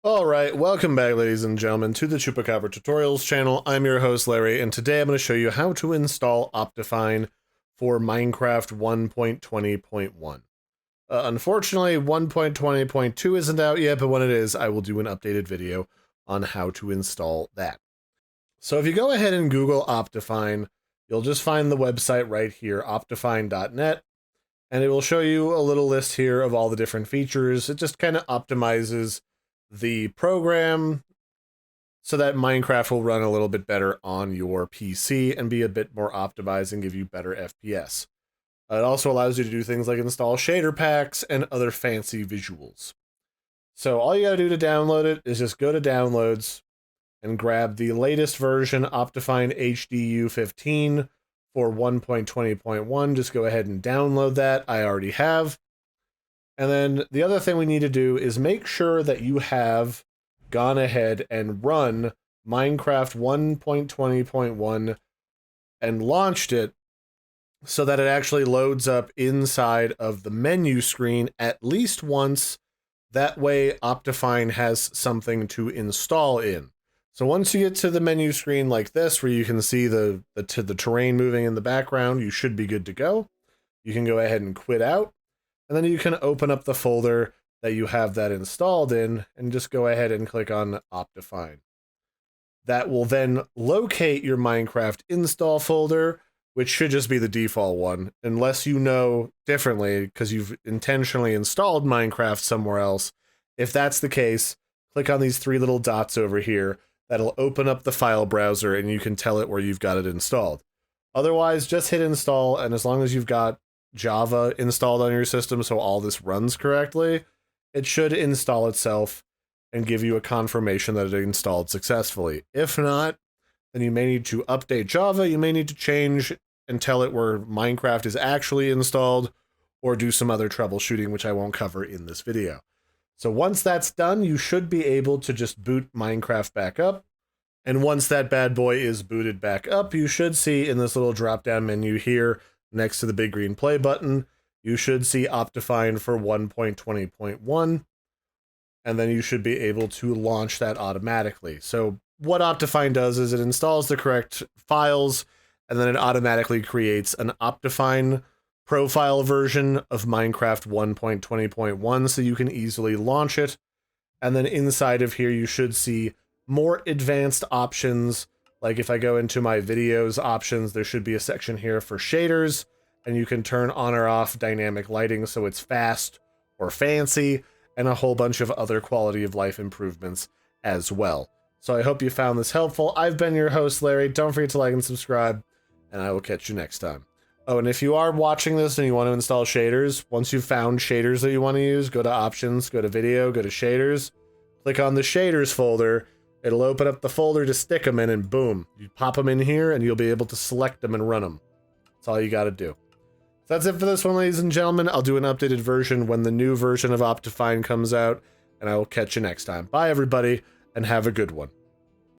Alright, welcome back ladies and gentlemen to the Chupacabra tutorials channel. I'm your host Larry, and today I'm going to show you how to install Optifine for Minecraft 1.20.1. Unfortunately 1.20.2 isn't out yet, but when it is, I will do an updated video on how to install that. So if you go ahead and Google Optifine, you'll just find the website right here, optifine.net, and it will show you a little list here of all the different features. It just kind of optimizes the program so that Minecraft will run a little bit better on your PC and be a bit more optimized and give you better FPS. It also allows you to do things like install shader packs and other fancy visuals. So all you gotta do to download it is just go to downloads and grab the latest version, Optifine HDU 15 for 1.20.1. Just go ahead and download that. I already have. And then the other thing we need to do is make sure that you have gone ahead and run Minecraft 1.20.1 and launched it so that it actually loads up inside of the menu screen at least once. That way Optifine has something to install in. So once you get to the menu screen like this, where you can see the terrain moving in the background, you should be good to go. You can go ahead and quit out. And then you can open up the folder that you have that installed in and just go ahead and click on Optifine. That will then locate your Minecraft install folder, which should just be the default one, unless you know differently because you've intentionally installed Minecraft somewhere else. If that's the case, click on these three little dots over here. That'll open up the file browser and you can tell it where you've got it installed. Otherwise, just hit install, and as long as you've got Java installed on your system so all this runs correctly, it should install itself and give you a confirmation that it installed successfully. If not, then you may need to update Java, you may need to change and tell it where Minecraft is actually installed, or do some other troubleshooting, which I won't cover in this video. So once that's done, you should be able to just boot Minecraft back up. And once that bad boy is booted back up, you should see in this little drop-down menu here, next to the big green play button, you should see Optifine for 1.20.1, and then you should be able to launch that automatically. So what Optifine does is it installs the correct files, and then it automatically creates an Optifine profile version of Minecraft 1.20.1 so you can easily launch it. And then inside of here you should see more advanced options. Like if I go into my videos options, there should be a section here for shaders, and you can turn on or off dynamic lighting so it's fast or fancy, and a whole bunch of other quality of life improvements as well. So I hope you found this helpful. I've been your host, Larry. Don't forget to like and subscribe, and I will catch you next time. Oh, and if you are watching this and you want to install shaders, once you've found shaders that you want to use, go to options, go to video, go to shaders, click on the shaders folder. It'll open up the folder to stick them in, and boom, you pop them in here and you'll be able to select them and run them. That's all you got to do. So that's it for this one, ladies and gentlemen. I'll do an updated version when the new version of Optifine comes out, and I will catch you next time. Bye, everybody, and have a good one.